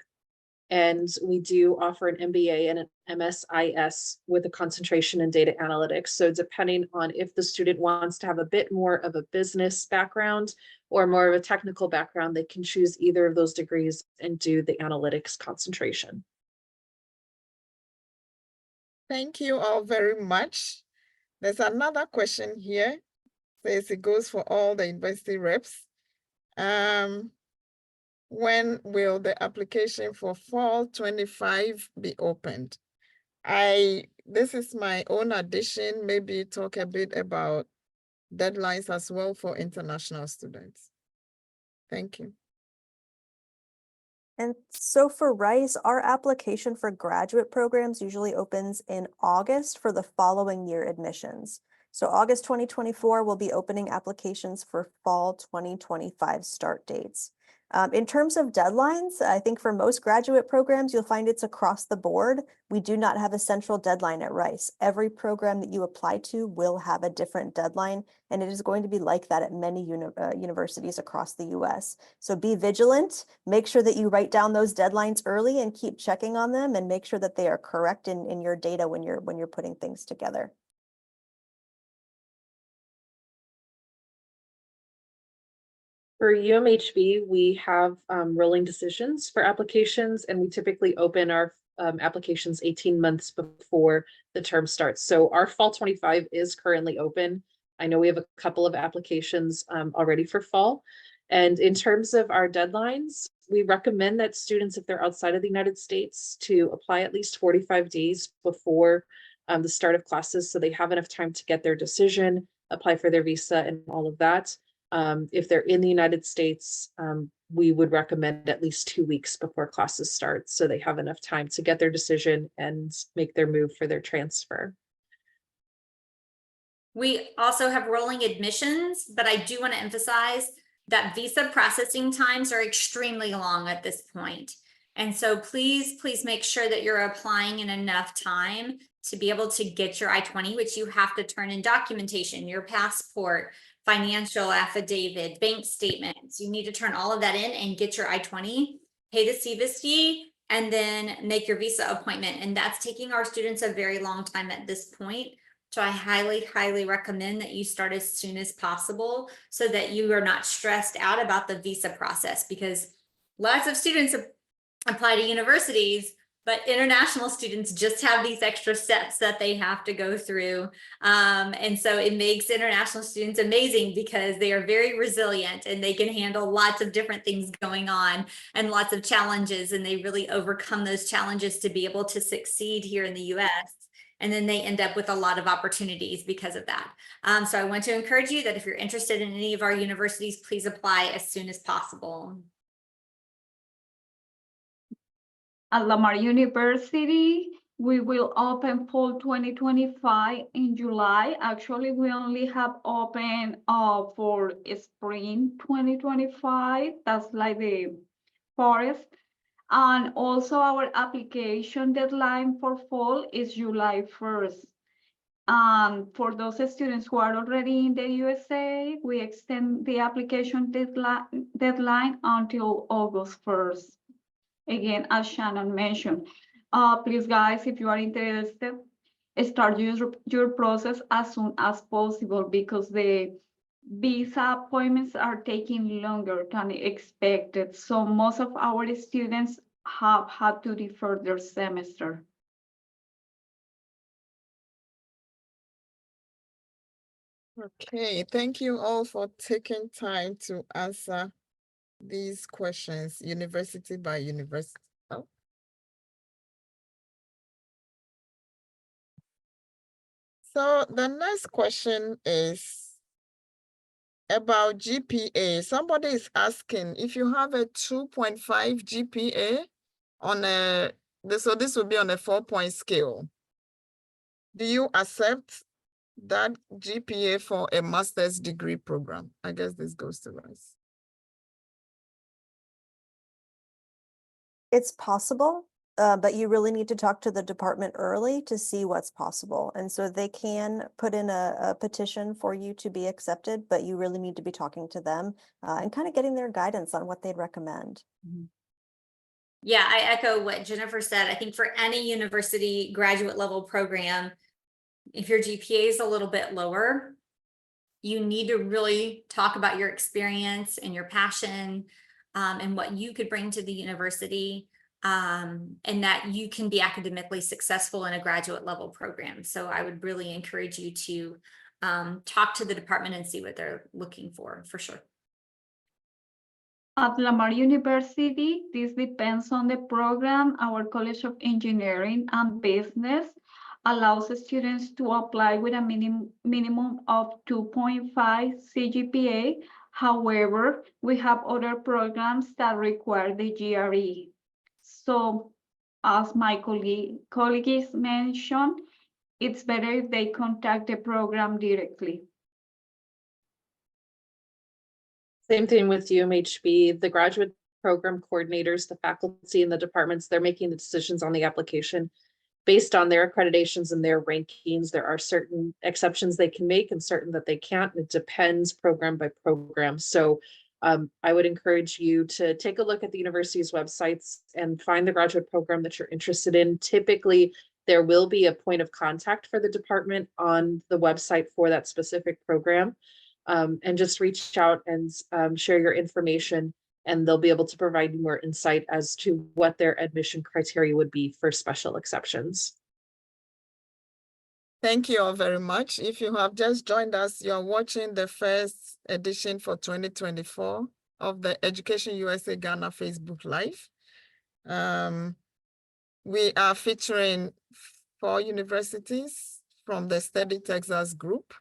And we do offer an MBA and an MSIS with a concentration in data analytics. So depending on if the student wants to have a bit more of a business background or more of a technical background, they can choose either of those degrees and do the analytics concentration. Thank you all very much. There's another question here. Says it goes for all the university reps. When will the application for fall 25 be opened? This is my own addition, maybe talk a bit about deadlines as well for international students. Thank you. And so for Rice, our application for graduate programs usually opens in August for the following year admissions. So August 2024 will be opening applications for fall 2025 start dates. In terms of deadlines, I think for most graduate programs, you'll find it's across the board. We do not have a central deadline at Rice. Every program that you apply to will have a different deadline, and it is going to be like that at many universities across the US. So be vigilant, make sure that you write down those deadlines early and keep checking on them, and make sure that they are correct in your data when you're putting things together. For UMHB, we have rolling decisions for applications, and we typically open our applications 18 months before the term starts. So our fall 25 is currently open. I know we have a couple of applications already for fall. And in terms of our deadlines, we recommend that students, if they're outside of the United States, to apply at least 45 days before the start of classes, so they have enough time to get their decision, apply for their visa and all of that. If they're in the United States, we would recommend at least 2 weeks before classes start, so they have enough time to get their decision and make their move for their transfer. We also have rolling admissions, but I do want to emphasize that visa processing times are extremely long at this point. And so please make sure that you're applying in enough time to be able to get your I-20, which you have to turn in documentation, your passport, financial affidavit, bank statements. You need to turn all of that in and get your I-20, pay the CVIS fee, and then make your visa appointment. And that's taking our students a very long time at this point. So I highly recommend that you start as soon as possible so that you are not stressed out about the visa process, because lots of students apply to universities, but international students just have these extra steps that they have to go through. And so it makes international students amazing because they are very resilient and they can handle lots of different things going on and lots of challenges, and they really overcome those challenges to be able to succeed here in the US. And then they end up with a lot of opportunities because of that. So I want to encourage you that if you're interested in any of our universities, please apply as soon as possible. At Lamar University, we will open fall 2025 in July. Actually, we only have open for spring 2025. That's like the forest. And also our application deadline for fall is July 1st. For those students who are already in the USA, we extend the application deadline until August 1st. Again, as Shannon mentioned, please guys, if you are interested, start your process as soon as possible, because the visa appointments are taking longer than expected. So most of our students have had to defer their semester. Okay, thank you all for taking time to answer these questions, university by university. Oh. So the next question is about GPA. Somebody is asking if you have a 2.5 GPA on so this will be on a 4-point scale. Do you accept that GPA for a master's degree program? I guess this goes to Rice. It's possible, but you really need to talk to the department early to see what's possible. And so they can put in a petition for you to be accepted, but you really need to be talking to them and kind of getting their guidance on what they'd recommend. Yeah, I echo what Jennifer said. I think for any university graduate level program, if your GPA is a little bit lower, you need to really talk about your experience and your passion, and what you could bring to the university, and that you can be academically successful in a graduate level program. So I would really encourage you to talk to the department and see what they're looking for sure. At Lamar University, this depends on the program. Our College of Engineering and Business allows students to apply with a minimum of 2.5 CGPA. However, we have other programs that require the GRE. So as my colleagues mentioned, it's better if they contact the program directly. Same thing with UMHB, the graduate program coordinators, the faculty and the departments, they're making the decisions on the application based on their accreditations and their rankings. There are certain exceptions they can make and certain that they can't. It depends program by program. So I would encourage you to take a look at the university's websites and find the graduate program that you're interested in. Typically, there will be a point of contact for the department on the website for that specific program. And just reach out and share your information, and they'll be able to provide you more insight as to what their admission criteria would be for special exceptions. Thank you all very much. If you have just joined us, you're watching the first edition for 2024 of the Education USA Ghana Facebook Live. We are featuring 4 universities from the Steady Texas group.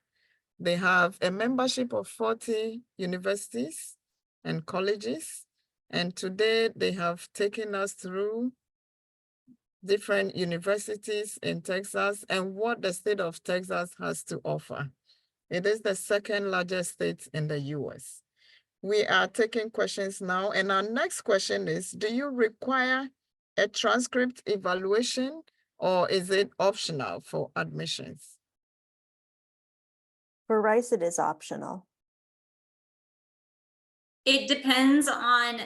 They have a membership of 40 universities and colleges. And today they have taken us through different universities in Texas and what the state of Texas has to offer. It is the second largest state in the US. We are taking questions now. And our next question is, do you require a transcript evaluation or is it optional for admissions? For Rice, it is optional. It depends on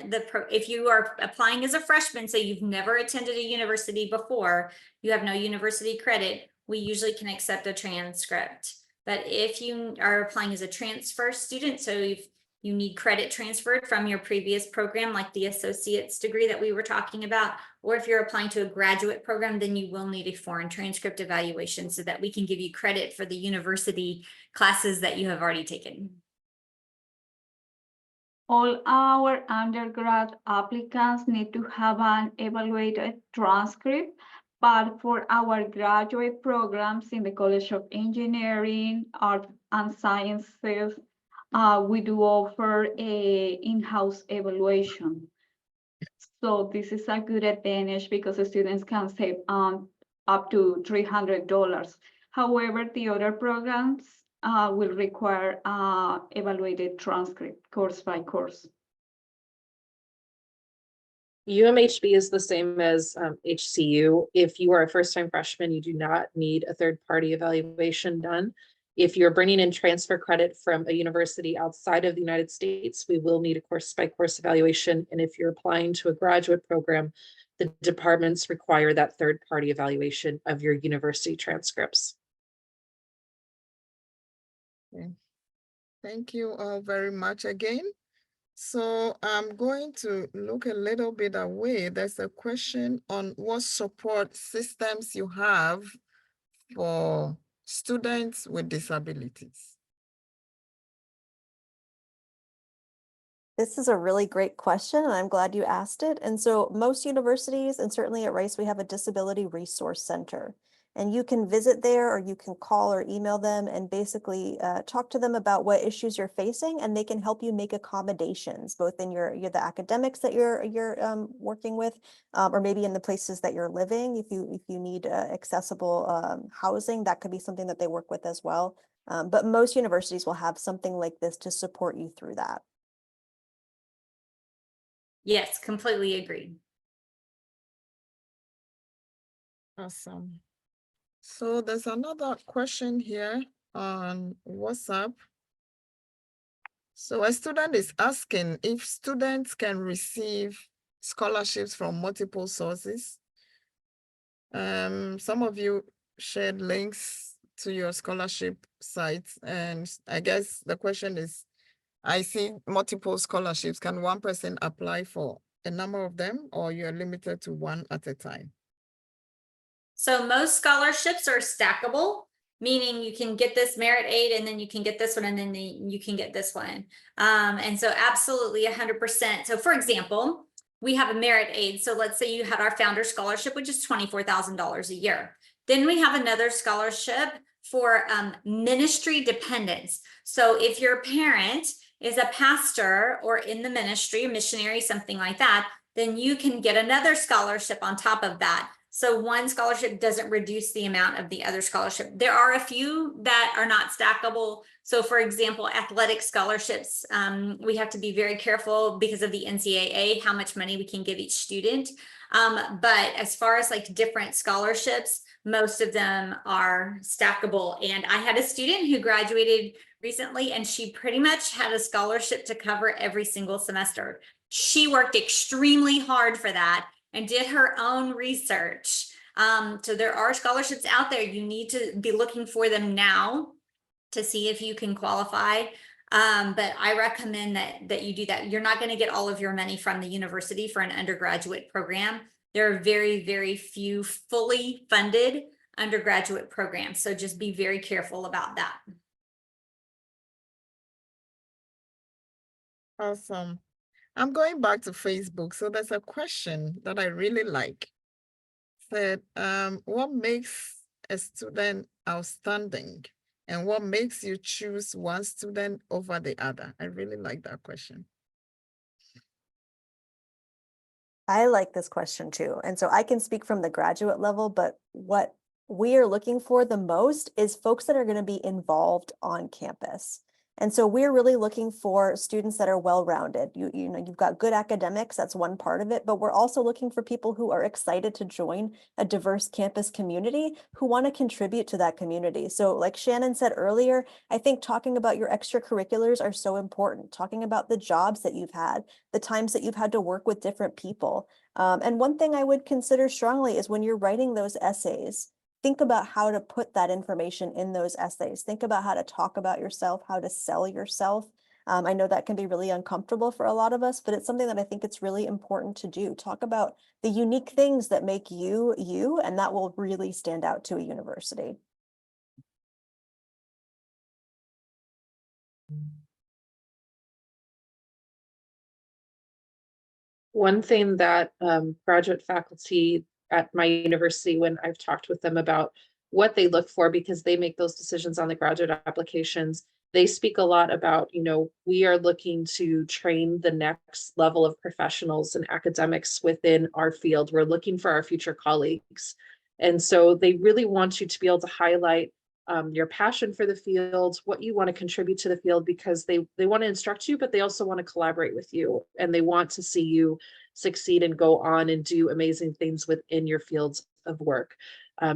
if you are applying as a freshman, so you've never attended a university before, you have no university credit, we usually can accept a transcript. But if you are applying as a transfer student, so if you need credit transferred from your previous program, like the associate's degree that we were talking about, or if you're applying to a graduate program, then you will need a foreign transcript evaluation so that we can give you credit for the university classes that you have already taken. All our undergrad applicants need to have an evaluated transcript, but for our graduate programs in the College of Engineering, Art and Sciences, we do offer a in-house evaluation. So this is a good advantage because the students can save up to $300. However, the other programs will require evaluated transcript course by course. UMHB is the same as HCU. If you are a first-time freshman, you do not need a third-party evaluation done. If you're bringing in transfer credit from a university outside of the United States, we will need a course-by-course evaluation. And if you're applying to a graduate program, the departments require that third-party evaluation of your university transcripts. Okay. Thank you all very much again. So I'm going to look a little bit away. There's a question on what support systems you have for students with disabilities. This is a really great question, and I'm glad you asked it. And so most universities, and certainly at Rice, we have a disability resource center. And you can visit there, or you can call or email them and basically talk to them about what issues you're facing, and they can help you make accommodations, both in the academics that you're working with, or maybe in the places that you're living. If you need accessible housing, that could be something that they work with as well. But most universities will have something like this to support you through that. Yes, completely agree. Awesome. So there's another question here on WhatsApp. So a student is asking if students can receive scholarships from multiple sources. Some of you shared links to your scholarship sites, and I guess the question is, I see multiple scholarships. Can one person apply for a number of them, or you're limited to one at a time? So most scholarships are stackable, meaning you can get this merit aid and then you can get this one and then you can get this one. And so absolutely 100%. So for example, we have a merit aid. So let's say you had our founder scholarship, which is $24,000 a year. Then we have another scholarship for ministry dependents. So if your parent is a pastor or in the ministry, a missionary, something like that, then you can get another scholarship on top of that. So one scholarship doesn't reduce the amount of the other scholarship. There are a few that are not stackable. So for example, athletic scholarships, we have to be very careful because of the NCAA, how much money we can give each student. But as far as like different scholarships, most of them are stackable. And I had a student who graduated recently and she pretty much had a scholarship to cover every single semester. She worked extremely hard for that and did her own research. So there are scholarships out there. You need to be looking for them now to see if you can qualify. But I recommend that you do that. You're not going to get all of your money from the university for an undergraduate program. There are very, very few fully funded undergraduate programs. So just be very careful about that. Awesome. I'm going back to Facebook. So there's a question that I really like. Said, what makes a student outstanding? And what makes you choose one student over the other? I really like that question. I like this question too. And so I can speak from the graduate level, but what we are looking for the most is folks that are going to be involved on campus. And so we're really looking for students that are well-rounded. You know, you've got good academics, that's one part of it, but we're also looking for people who are excited to join a diverse campus community, who want to contribute to that community. So like Shannon said earlier, I think talking about your extracurriculars are so important. Talking about the jobs that you've had, the times that you've had to work with different people. And one thing I would consider strongly is when you're writing those essays, think about how to put that information in those essays. Think about how to talk about yourself, how to sell yourself. I know that can be really uncomfortable for a lot of us, but it's something that I think it's really important to do. Talk about the unique things that make you, you, and that will really stand out to a university. One thing that graduate faculty at my university, when I've talked with them about what they look for, because they make those decisions on the graduate applications, they speak a lot about, you know, we are looking to train the next level of professionals and academics within our field. We're looking for our future colleagues. And so they really want you to be able to highlight your passion for the field, what you want to contribute to the field, because they want to instruct you, but they also want to collaborate with you, and they want to see you succeed and go on and do amazing things within your fields of work.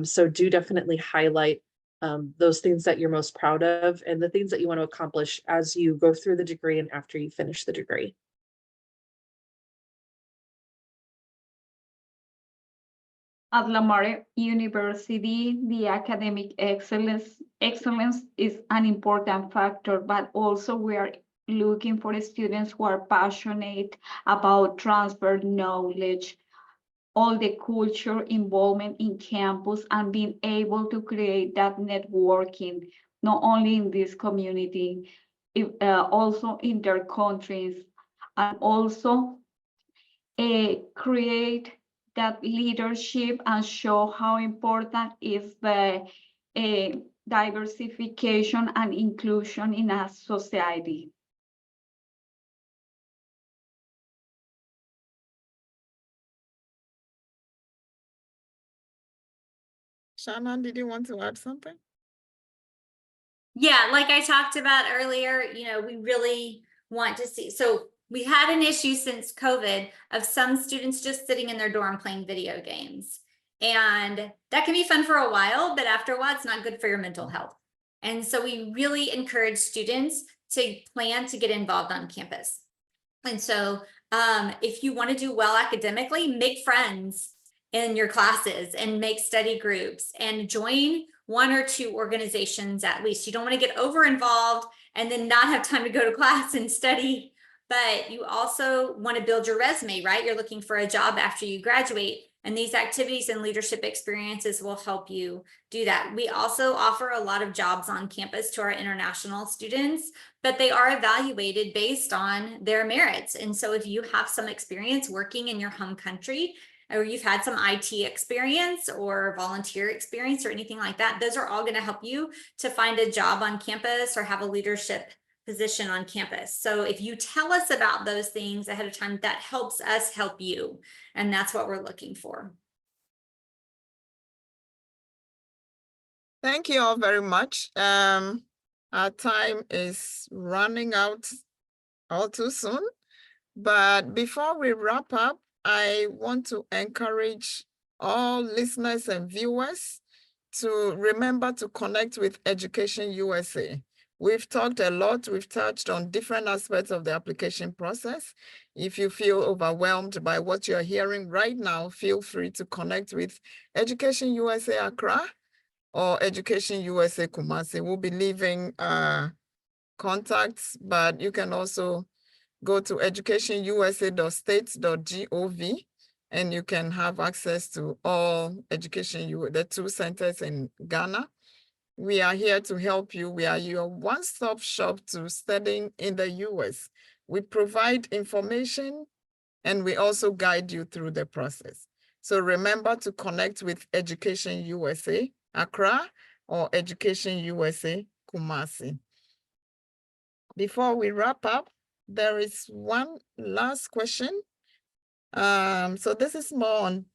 So do definitely highlight those things that you're most proud of and the things that you want to accomplish as you go through the degree and after you finish the degree. At Lamar University, the academic excellence is an important factor, but also we are looking for students who are passionate about transfer knowledge, all the culture involvement in campus, and being able to create that networking, not only in this community, also in their countries, and also create that leadership and show how important is the diversification and inclusion in a society. Shannon, did you want to add something? Yeah, like I talked about earlier, you know, we really want to see, so we had an issue since COVID of some students just sitting in their dorm playing video games. And that can be fun for a while, but after a while, it's not good for your mental health. And so we really encourage students to plan to get involved on campus. And so If you want to do well academically, make friends in your classes and make study groups and join 1 or 2 organizations at least. You don't want to get over involved and then not have time to go to class and study, but you also want to build your resume, right? You're looking for a job after you graduate, and these activities and leadership experiences will help you do that. We also offer a lot of jobs on campus to our international students, but they are evaluated based on their merits. And so if you have some experience working in your home country, or you've had some IT experience or volunteer experience or anything like that, those are all going to help you to find a job on campus or have a leadership position on campus. So if you tell us about those things ahead of time, that helps us help you. And that's what we're looking for. Thank you all very much. Our time is running out all too soon. But before we wrap up, I want to encourage all listeners and viewers to remember to connect with Education USA. We've talked a lot, we've touched on different aspects of the application process. If you feel overwhelmed by what you're hearing right now, feel free to connect with Education USA Accra or Education USA Kumasi. We'll be leaving contacts, but you can also go to educationusa.state.gov and you can have access to all the 2 centers in Ghana. We are here to help you. We are your one-stop shop to studying in the US. We provide information and we also guide you through the process. So remember to connect with Education USA Accra or Education USA Kumasi. Before we wrap up, there is one last question. So this is more on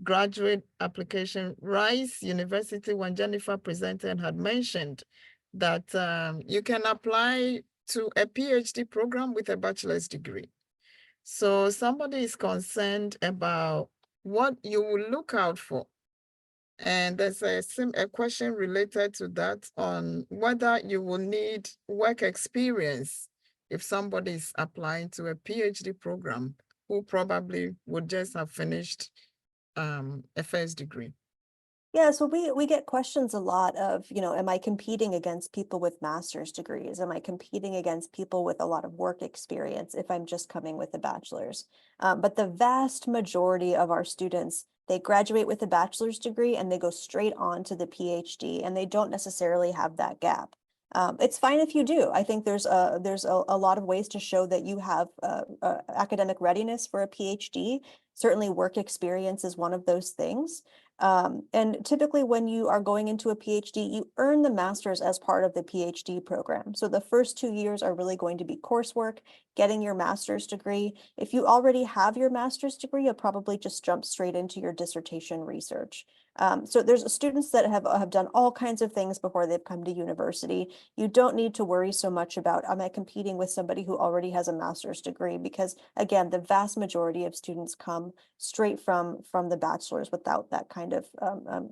graduate application. Rice University, when Jennifer presented, had mentioned that you can apply to a PhD program with a bachelor's degree. So somebody is concerned about what you will look out for. And there's a question related to that on whether you will need work experience if somebody is applying to a PhD program who probably would just have finished a first degree. Yeah, so we get questions a lot of, am I competing against people with master's degrees? Am I competing against people with a lot of work experience if I'm just coming with a bachelor's? But the vast majority of our students, they graduate with a bachelor's degree and they go straight on to the PhD, and they don't necessarily have that gap. It's fine if you do. I think there's a lot of ways to show that you have academic readiness for a PhD. Certainly work experience is one of those things. And typically when you are going into a PhD, you earn the master's as part of the PhD program. So the first 2 years are really going to be coursework, getting your master's degree. If you already have your master's degree, you'll probably just jump straight into your dissertation research. So there's students that have done all kinds of things before they've come to university. You don't need to worry so much about, am I competing with somebody who already has a master's degree? Because again, the vast majority of students come straight from the bachelor's without that kind of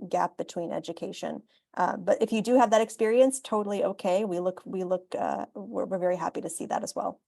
gap between education. But if you do have that experience, totally okay. We're very happy to see that as well.